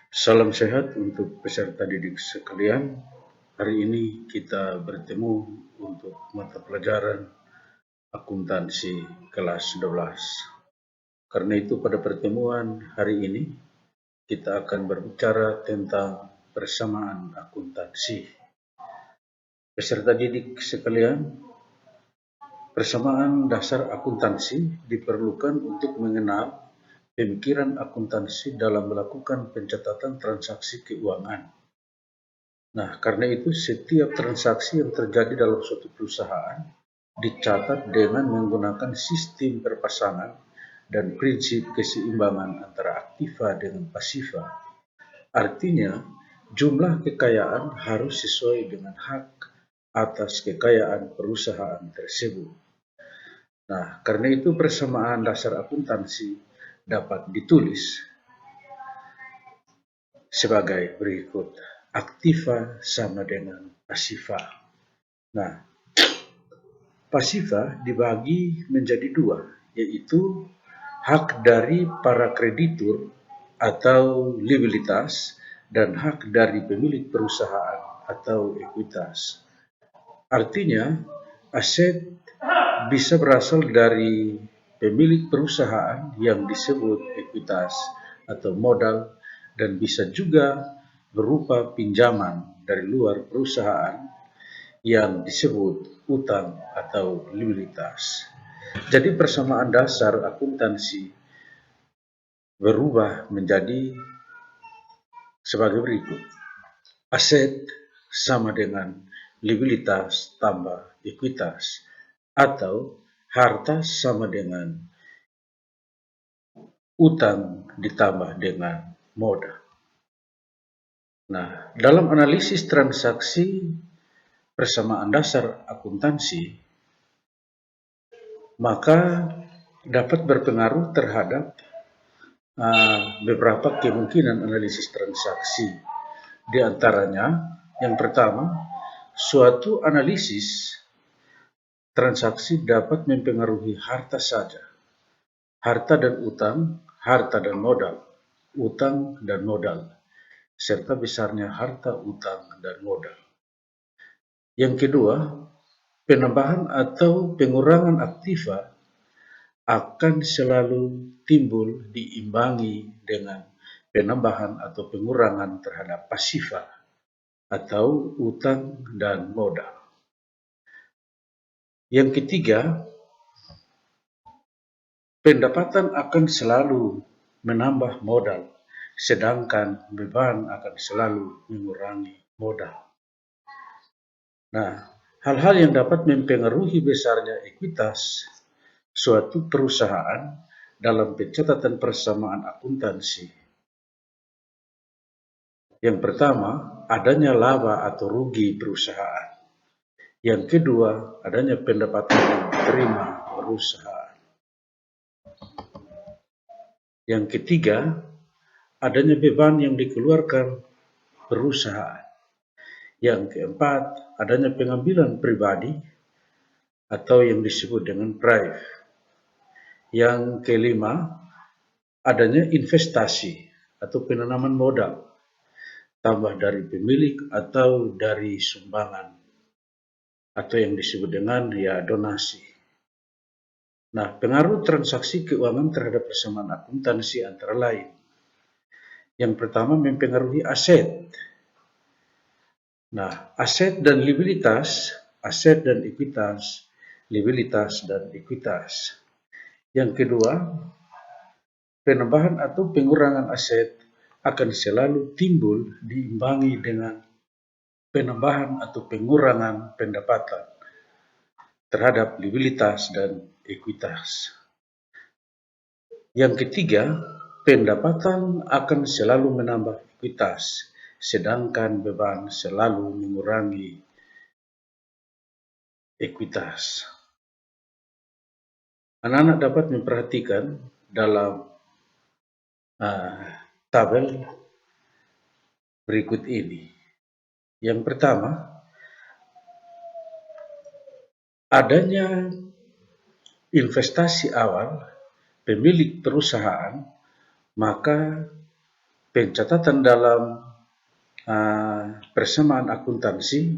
Salam sehat untuk peserta didik sekalian. Hari ini kita bertemu untuk mata pelajaran akuntansi kelas 12. Karena itu pada pertemuan hari ini kita akan berbicara tentang persamaan akuntansi. Peserta didik sekalian, persamaan dasar akuntansi diperlukan untuk mengenal pemikiran akuntansi dalam melakukan pencatatan transaksi keuangan. Nah, karena itu setiap transaksi yang terjadi dalam suatu perusahaan dicatat dengan menggunakan sistem perpasangan dan prinsip keseimbangan antara aktiva dengan pasiva. Artinya, jumlah kekayaan harus sesuai dengan hak atas kekayaan perusahaan tersebut. Nah, karena itu persamaan dasar akuntansi dapat ditulis sebagai berikut. Aktiva sama dengan pasiva. Nah, pasiva dibagi menjadi dua, yaitu hak dari para kreditur atau liabilitas dan hak dari pemilik perusahaan atau ekuitas. Artinya, aset bisa berasal dari pemilik perusahaan yang disebut ekuitas atau modal dan bisa juga berupa pinjaman dari luar perusahaan yang disebut utang atau liabilitas. Jadi persamaan dasar akuntansi berubah menjadi sebagai berikut. Aset sama dengan liabilitas tambah ekuitas atau harta sama dengan utang ditambah dengan modal. Nah, dalam analisis transaksi persamaan dasar akuntansi, maka dapat berpengaruh terhadap beberapa kemungkinan analisis transaksi. Di antaranya, yang pertama, suatu analisis transaksi dapat mempengaruhi harta saja, harta dan utang, harta dan modal, utang dan modal, serta besarnya harta, utang, dan modal. Yang kedua, penambahan atau pengurangan aktiva akan selalu timbul diimbangi dengan penambahan atau pengurangan terhadap pasiva atau utang dan modal. Yang ketiga, pendapatan akan selalu menambah modal, sedangkan beban akan selalu mengurangi modal. Nah, hal-hal yang dapat mempengaruhi besarnya ekuitas suatu perusahaan dalam pencatatan persamaan akuntansi. Yang pertama, adanya laba atau rugi perusahaan. Yang kedua, adanya pendapatan yang diterima perusahaan. Yang ketiga, adanya beban yang dikeluarkan perusahaan. Yang keempat, adanya pengambilan pribadi atau yang disebut dengan drive. Yang kelima, adanya investasi atau penanaman modal, tambah dari pemilik atau dari sumbangan, atau yang disebut dengan donasi. Nah, pengaruh transaksi keuangan terhadap persamaan akuntansi antara lain. Yang pertama, mempengaruhi aset. Nah, aset dan liabilitas, aset dan ekuitas, liabilitas dan ekuitas. Yang kedua, penambahan atau pengurangan aset akan selalu timbul diimbangi dengan penambahan atau pengurangan pendapatan terhadap liabilitas dan ekuitas. Yang ketiga, pendapatan akan selalu menambah ekuitas, sedangkan beban selalu mengurangi ekuitas. Anak-anak dapat memperhatikan dalam tabel berikut ini. Yang pertama, adanya investasi awal pemilik perusahaan, maka pencatatan dalam persamaan akuntansi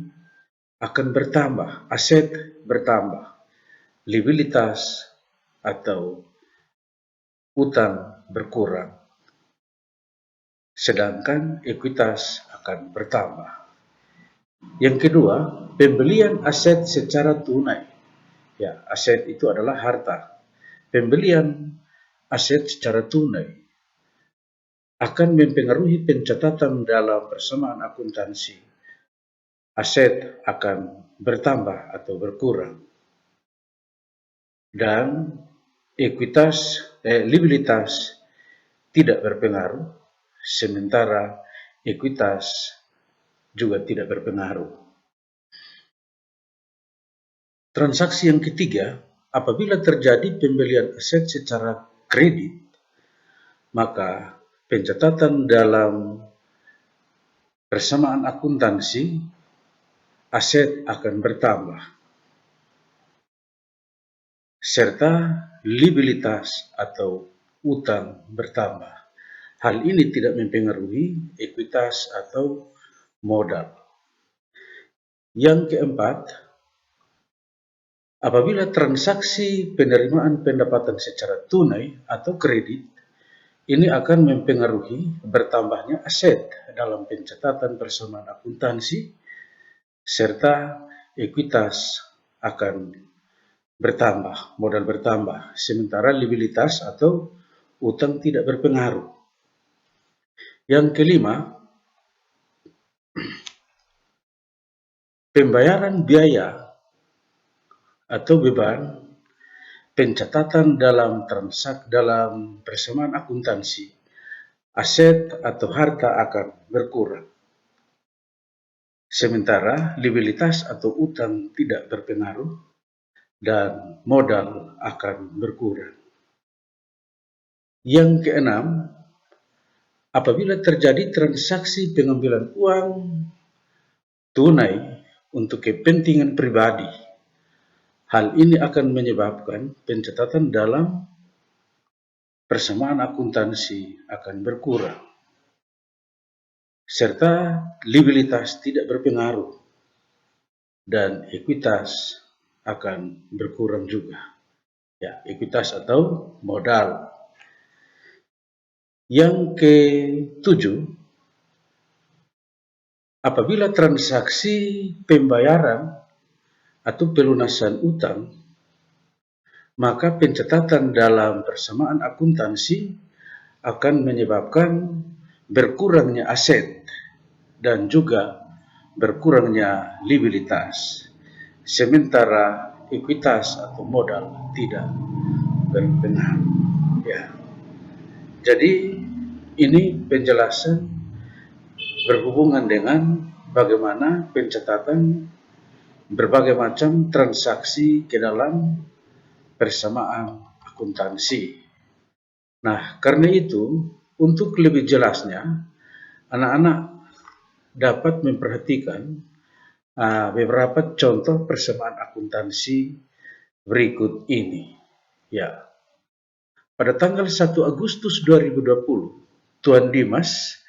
akan bertambah, aset bertambah, liabilitas atau utang berkurang, sedangkan ekuitas akan bertambah. Yang kedua, pembelian aset secara tunai. Ya, aset itu adalah harta. Pembelian aset secara tunai akan mempengaruhi pencatatan dalam persamaan akuntansi. Aset akan bertambah atau berkurang. Dan liabilitas tidak berpengaruh, sementara ekuitas juga tidak berpengaruh. Transaksi yang ketiga, apabila terjadi pembelian aset secara kredit, maka pencatatan dalam persamaan akuntansi aset akan bertambah, serta liabilitas atau utang bertambah. Hal ini tidak mempengaruhi ekuitas atau modal. Yang keempat, apabila transaksi penerimaan pendapatan secara tunai atau kredit, ini akan mempengaruhi bertambahnya aset dalam pencatatan persamaan akuntansi, serta ekuitas akan bertambah, modal bertambah, sementara liabilitas atau utang tidak berpengaruh. Yang kelima, pembayaran biaya atau beban pencatatan dalam persamaan akuntansi, aset atau harta akan berkurang, sementara liabilitas atau utang tidak berpengaruh dan modal akan berkurang. Yang keenam, apabila terjadi transaksi pengambilan uang tunai untuk kepentingan pribadi, hal ini akan menyebabkan pencatatan dalam persamaan akuntansi akan berkurang, serta liabilitas tidak berpengaruh dan ekuitas akan berkurang juga. Ya, ekuitas atau modal. Yang ketujuh, apabila transaksi pembayaran atau pelunasan utang, maka pencatatan dalam persamaan akuntansi akan menyebabkan berkurangnya aset dan juga berkurangnya liabilitas, sementara ekuitas atau modal tidak berpengaruh. Ya. Jadi ini penjelasan berhubungan dengan bagaimana pencatatan berbagai macam transaksi ke dalam persamaan akuntansi. Nah, karena itu, untuk lebih jelasnya, anak-anak dapat memperhatikan beberapa contoh persamaan akuntansi berikut ini. Ya. Pada tanggal 1 Agustus 2020, Tuan Dimas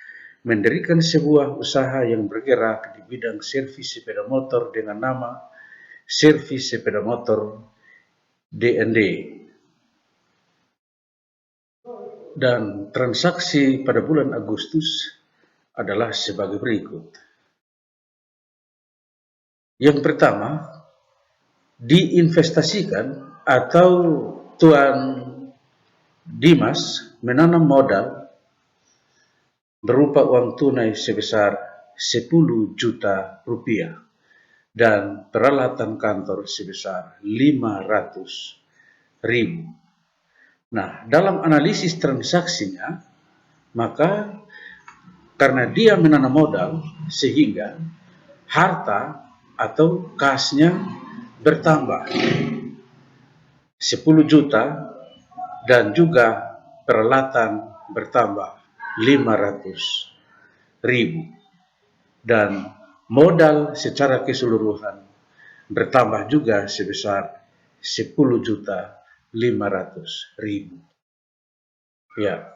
mendirikan sebuah usaha yang bergerak di bidang servis sepeda motor dengan nama Servis Sepeda Motor DND. Dan transaksi pada bulan Agustus adalah sebagai berikut. Yang pertama, diinvestasikan atau Tuan Dimas menanam modal berupa uang tunai sebesar 10 juta rupiah dan peralatan kantor sebesar 500.000. Nah, dalam analisis transaksinya, maka karena dia menanam modal sehingga harta atau kasnya bertambah 10 juta dan juga peralatan bertambah 500.000 dan modal secara keseluruhan bertambah juga sebesar 10.500.000. Ya,